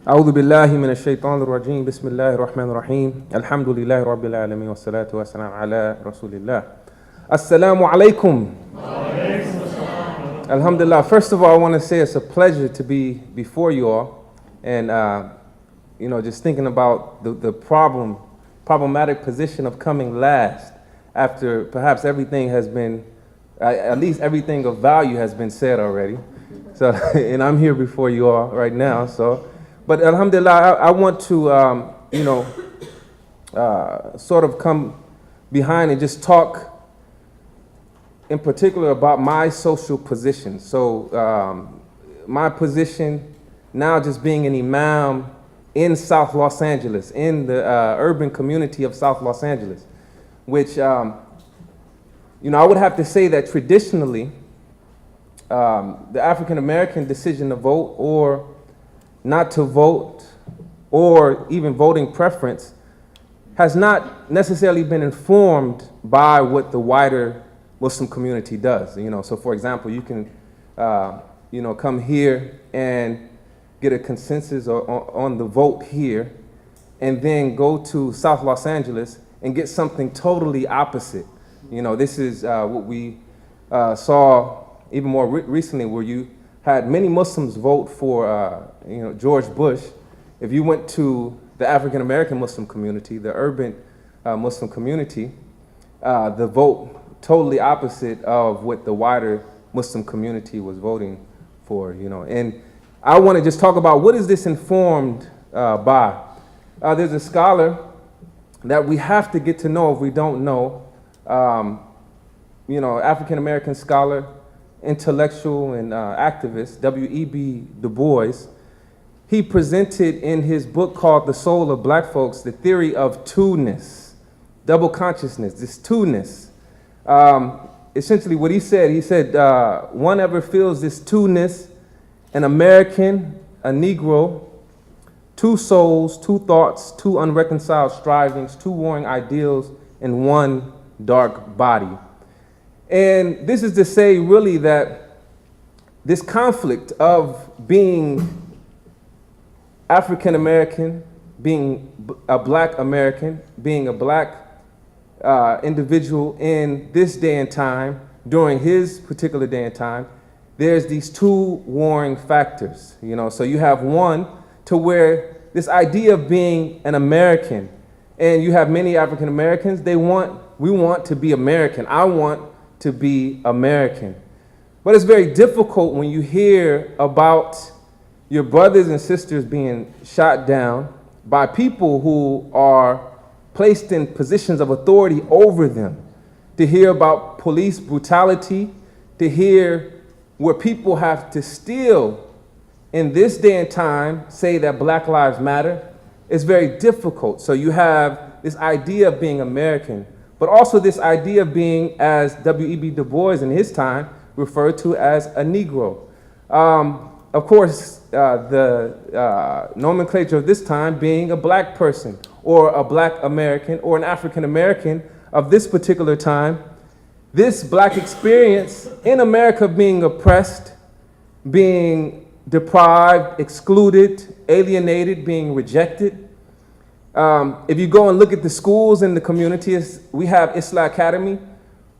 أعوذ بالله من الشيطان الرجيم بسم الله الرحمن الرحيم الحمد لله رب العالمين والصلاة والسلام على رسول الله Assalamu alaikum. Alhamdulillah. First of all, I want to say it's a pleasure to be before you all, and just thinking about the problematic position of coming last after perhaps everything has been, at least everything of value has been said already. So, and I'm here before you all right now. So, but alhamdulillah, I want to sort of come behind and just talk in particular about my social position. So my position now just being an imam in South Los Angeles, in the urban community of South Los Angeles, which, I would have to say that traditionally, the African-American decision to vote or not to vote or even voting preference has not necessarily been informed by what the wider Muslim community does. So for example, you can, come here and get a consensus on the vote here, and then go to South Los Angeles and get something totally opposite. This is what we saw even more recently, where you had many Muslims vote for, George Bush. If you went to the African American Muslim community, the urban Muslim community, the vote totally opposite of what the wider Muslim community was voting for, And I want to just talk about what is this informed by. There's a scholar that we have to get to know if we don't know, African-American scholar, intellectual and activist, W.E.B. Du Bois. He presented in his book called The Soul of Black Folks the theory of two-ness, double consciousness, this two-ness. Essentially what he said, one ever feels this two-ness, an American, a Negro, two souls, two thoughts, two unreconciled strivings, two warring ideals, and one dark body. And this is to say really that this conflict of being African American, being a Black American, being a Black individual in this day and time, during his particular day and time, there's these two warring factors, So you have one to where this idea of being an American, and you have many African Americans, we want to be American. I want to be American. But it's very difficult when you hear about your brothers and sisters being shot down by people who are placed in positions of authority over them, to hear about police brutality, to hear where people have to still, in this day and time, say that Black Lives Matter. It's very difficult. So you have this idea of being American, but also this idea of being, as W.E.B. Du Bois in his time referred to as a Negro. Of course, the nomenclature of this time being a Black person, or a Black American, or an African American of this particular time. This Black experience in America being oppressed, being deprived, excluded, alienated, being rejected. If you go and look at the schools in the communities, we have Isla Academy.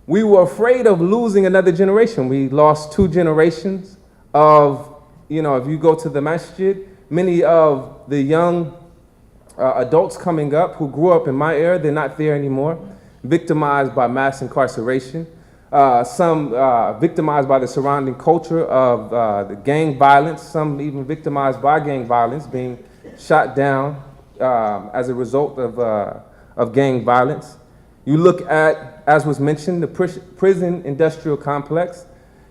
We were afraid of losing another generation. We lost 2 generations of, if you go to the masjid, many of the young adults coming up who grew up in my era, they're not there anymore, victimized by mass incarceration. Some victimized by the surrounding culture of the gang violence, some even victimized by gang violence, being shot down as a result of gang violence. You look at, as was mentioned, the prison industrial complex.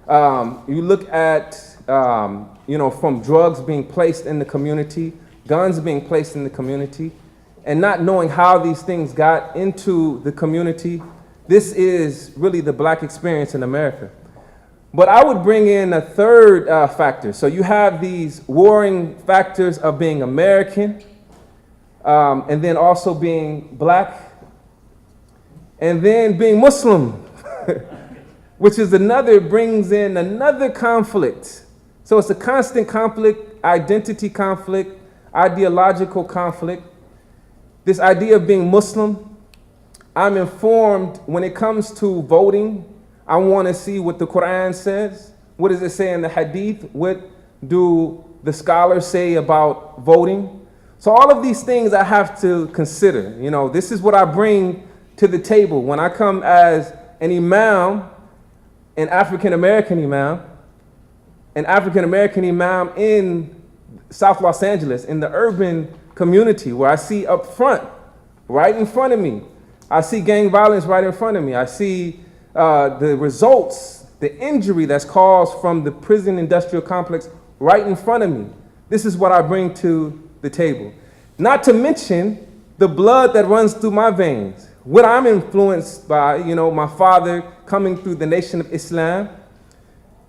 You look at, from drugs being placed in the community, guns being placed in the community, and not knowing how these things got into the community. This is really the Black experience in America. But I would bring in a third factor. So you have these warring factors of being American, and then also being Black, and then being Muslim, which is brings in another conflict. So it's a constant conflict, identity conflict, ideological conflict, this idea of being Muslim. I'm informed when it comes to voting. I want to see what the Quran says. What does it say in the Hadith? What do the scholars say about voting? So all of these things I have to consider. You know, this is what I bring to the table when I come as an imam, an African American imam in South Los Angeles, in the urban community, where I see up front, right in front of me, I see gang violence right in front of me. I see the results, the injury that's caused from the prison industrial complex right in front of me. This is what I bring to the table. Not to mention the blood that runs through my veins. What I'm influenced by, you know, my father coming through the Nation of Islam,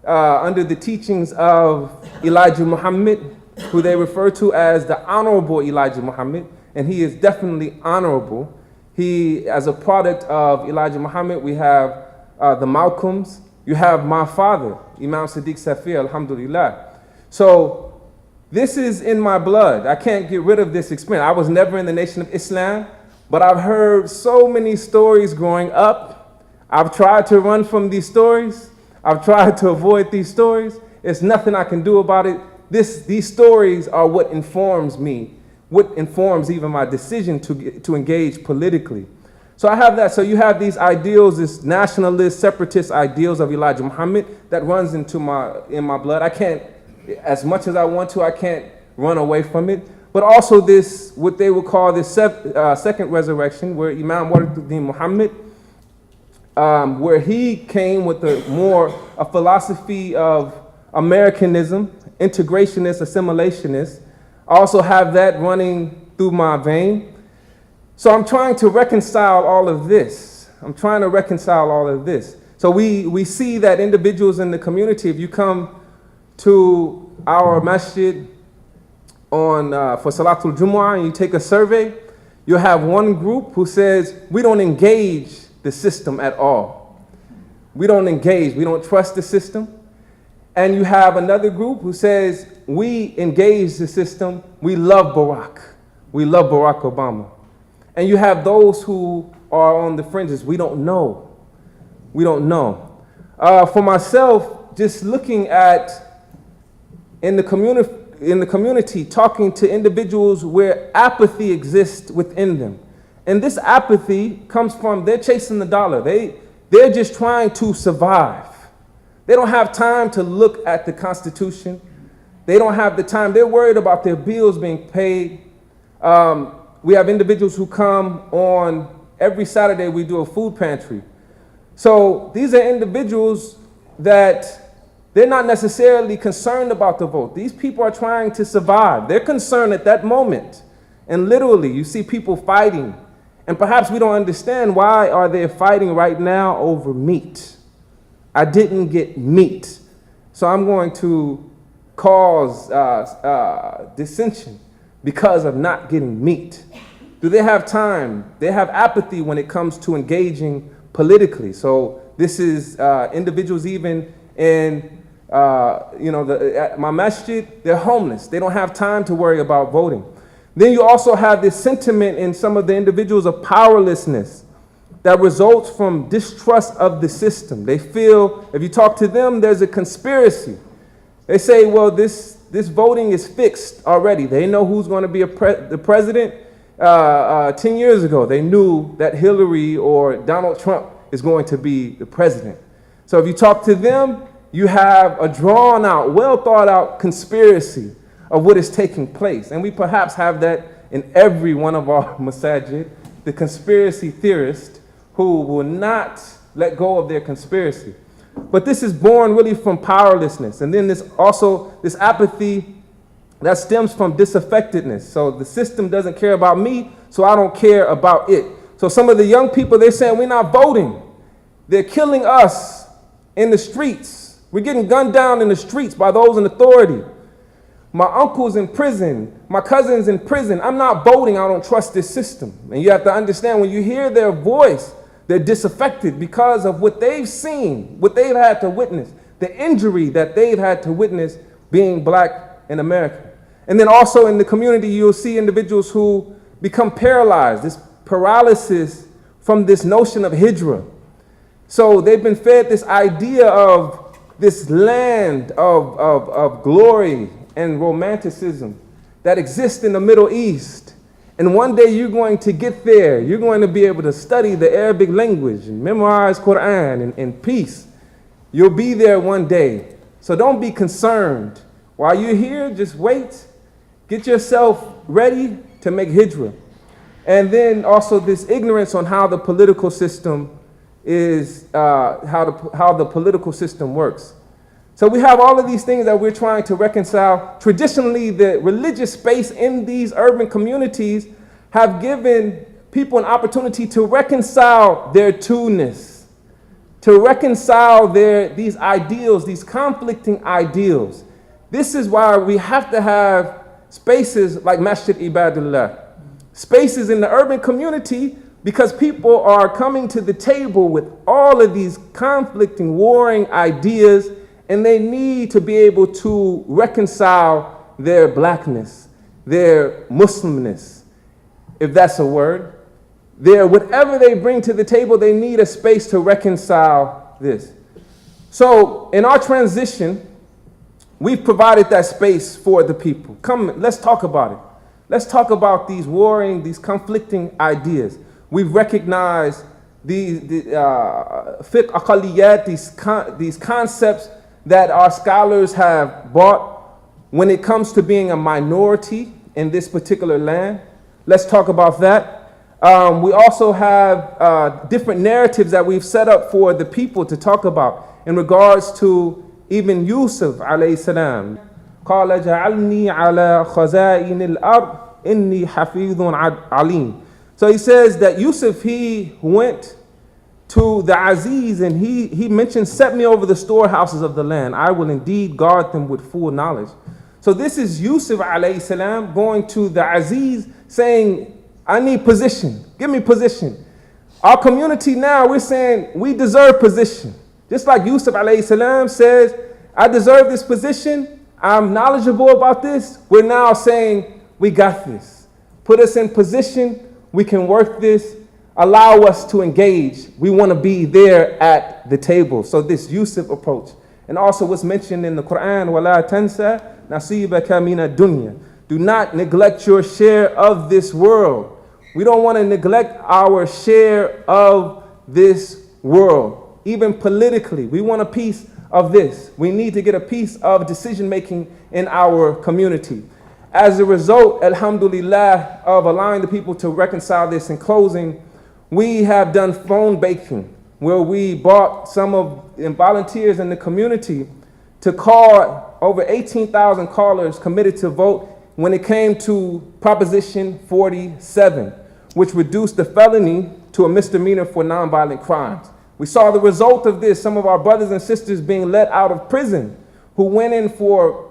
under the teachings of Elijah Muhammad, who they refer to as the Honorable Elijah Muhammad, and he is definitely honorable. He, as a product of Elijah Muhammad, we have the Malcolms. You have my father, Imam Jihad Saafir, alhamdulillah. So this is in my blood. I can't get rid of this experience. I was never in the Nation of Islam, but I've heard so many stories growing up. I've tried to run from these stories. I've tried to avoid these stories. There's nothing I can do about it. These stories are what informs me, what informs even my decision to engage politically. So I have that. So you have these ideals, this nationalist, separatist ideals of Elijah Muhammad that runs in my blood. I can't, as much as I want to, I can't run away from it. But also this, what they would call this second resurrection, where Imam Jihad Muhammad, where he came with a philosophy of Americanism, integrationist, assimilationist. I also have that running through my vein. So I'm trying to reconcile all of this. So we see that individuals in the community, if you come to our masjid for Salatul Jumu'ah and you take a survey, you'll have one group who says, we don't engage the system at all. We don't engage, we don't trust the system. And you have another group who says, we engage the system, we love Barack Obama. And you have those who are on the fringes. We don't know. For myself, just looking at in the community, talking to individuals where apathy exists within them. And this apathy comes from, they're chasing the dollar. They're just trying to survive. They don't have time to look at the Constitution. They don't have the time. They're worried about their bills being paid. We have individuals who come on every Saturday, we do a food pantry. So these are individuals that they're not necessarily concerned about the vote. These people are trying to survive. They're concerned at that moment. And literally, you see people fighting. And perhaps we don't understand, why are they fighting right now over meat? I didn't get meat, so I'm going to cause dissension because of not getting meat. Do they have time? They have apathy when it comes to engaging politically. So this is individuals even in at my masjid, they're homeless. They don't have time to worry about voting. Then you also have this sentiment in some of the individuals of powerlessness that results from distrust of the system. They feel, if you talk to them, there's a conspiracy. They say, well, this voting is fixed already. They know who's going to be the president. 10 years ago, they knew that Hillary or Donald Trump is going to be the president. So if you talk to them, you have a drawn out, well thought out conspiracy of what is taking place. And we perhaps have that in every one of our masajid, the conspiracy theorist who will not let go of their conspiracy. But this is born really from powerlessness. And then this apathy that stems from disaffectedness. So the system doesn't care about me, so I don't care about it. So some of the young people, they're saying we're not voting. They're killing us in the streets. We're getting gunned down in the streets by those in authority. My uncle's in prison. My cousin's in prison. I'm not voting. I don't trust this system. And you have to understand, when you hear their voice, they're disaffected because of what they've seen, what they've had to witness, the injury that they've had to witness being black in America. And then also in the community, you'll see individuals who become paralyzed, this paralysis from this notion of hijrah. So they've been fed this idea of this land of glory and romanticism that exists in the Middle East. And one day you're going to get there. You're going to be able to study the Arabic language and memorize Quran in peace. You'll be there one day. So don't be concerned. While you're here, just wait. Get yourself ready to make hijrah. And then also this ignorance on how the political system is, how the political system works. So we have all of these things that we're trying to reconcile. Traditionally, the religious space in these urban communities have given people an opportunity to reconcile their two-ness, to reconcile these ideals, these conflicting ideals. This is why we have to have spaces like Masjid Ibadullah, spaces in the urban community, because people are coming to the table with all of these conflicting, warring ideas, and they need to be able to reconcile their blackness, their Muslimness, if that's a word. Whatever they bring to the table, they need a space to reconcile this. So in our transition, we've provided that space for the people. Come, let's talk about it. Let's talk about these warring, these conflicting ideas. We've recognized the fiqh aqaliyat, these concepts that our scholars have brought when it comes to being a minority in this particular land. Let's talk about that. We also have different narratives that we've set up for the people to talk about in regards to even Yusuf alayhi salam. قَالَ جَعَلْنِي عَلَى خَزَائِنِ الْأَرْضِ إِنِّي حَفِيظٌ عَلِيمٌ. So he says that Yusuf, he went to the Aziz and he mentioned, set me over the storehouses of the land. I will indeed guard them with full knowledge. So this is Yusuf alayhi salam going to the Aziz saying, I need position. Give me position. Our community now, we're saying we deserve position. Just like Yusuf alayhi salam says, I deserve this position. I'm knowledgeable about this. We're now saying we got this. Put us in position. We can work this. Allow us to engage. We want to be there at the table. So this Yusuf approach. And also what's mentioned in the Quran, وَلَا تَنْسَى نَصِيبَكَ مِنَ الدُّنْيَا. Do not neglect your share of this world. We don't want to neglect our share of this world. Even politically, we want a piece of this. We need to get a piece of decision making in our community. As a result, alhamdulillah, of allowing the people to reconcile this in closing, we have done phone banking, where we brought some of the volunteers in the community to call over 18,000 callers committed to vote when it came to Proposition 47, which reduced the felony to a misdemeanor for nonviolent crimes. We saw the result of this, some of our brothers and sisters being let out of prison, who went in for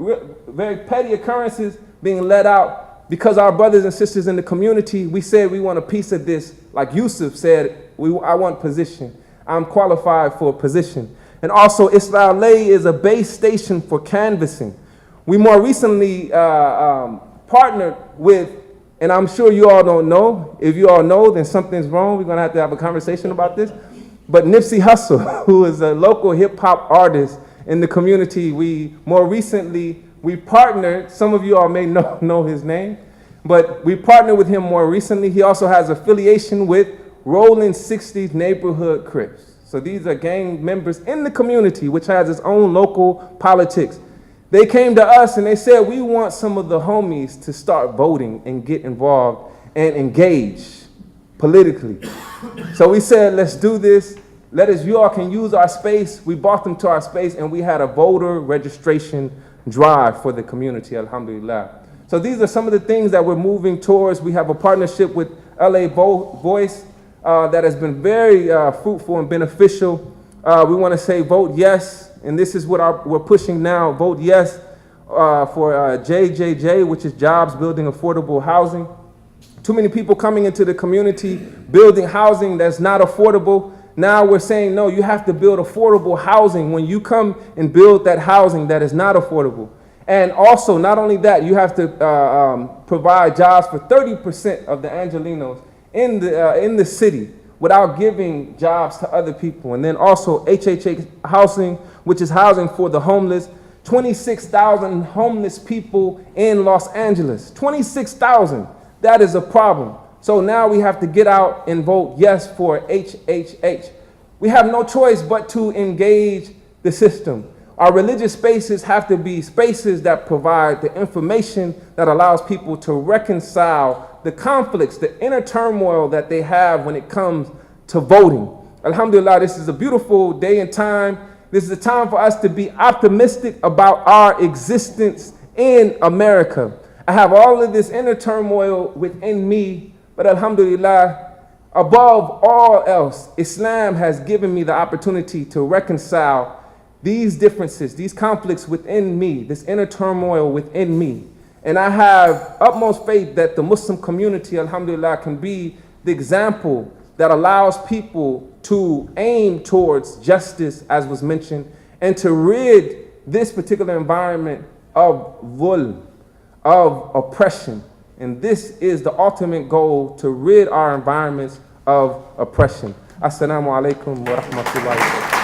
very petty occurrences, being let out because our brothers and sisters in the community, we said we want a piece of this. Like Yusuf said, I want position. I'm qualified for a position. And also Israel is a base station for canvassing. We more recently partnered with, and I'm sure you all don't know. If you all know, then something's wrong. We're going to have a conversation about this. But Nipsey Hussle, who is a local hip hop artist in the community, we partnered, some of you all may know his name, but we partnered with him more recently. He also has affiliation with Rolling 60s Neighborhood Crips. So these are gang members in the community, which has its own local politics. They came to us and they said, we want some of the homies to start voting and get involved and engage politically. So we said, let's do this. You all can use our space. We brought them to our space and we had a voter registration drive for the community, alhamdulillah. So these are some of the things that we're moving towards. We have a partnership with LA Voice that has been very fruitful and beneficial. We want to say vote yes, and this is what we're pushing now. Vote yes for JJJ, which is Jobs Building Affordable Housing. Too many people coming into the community building housing that's not affordable. Now we're saying, no, you have to build affordable housing when you come and build that housing that is not affordable. And also, not only that, you have to provide jobs for 30% of the Angelenos in the city without giving jobs to other people. And then also HHA housing, which is housing for the homeless. 26,000 homeless people in Los Angeles. 26,000. That is a problem. So now we have to get out and vote yes for HHH. We have no choice but to engage the system. Our religious spaces have to be spaces that provide the information that allows people to reconcile the conflicts, the inner turmoil that they have when it comes to voting. Alhamdulillah, this is a beautiful day and time. This is a time for us to be optimistic about our existence in America. I have all of this inner turmoil within me, but alhamdulillah, above all else, Islam has given me the opportunity to reconcile these differences, these conflicts within me, this inner turmoil within me. And I have utmost faith that the Muslim community, alhamdulillah, can be the example that allows people to aim towards justice, as was mentioned, and to rid this particular environment of dhulm, of oppression. And this is the ultimate goal, to rid our environments of oppression. Assalamu alaikum wa rahmatullahi wa barakatuh.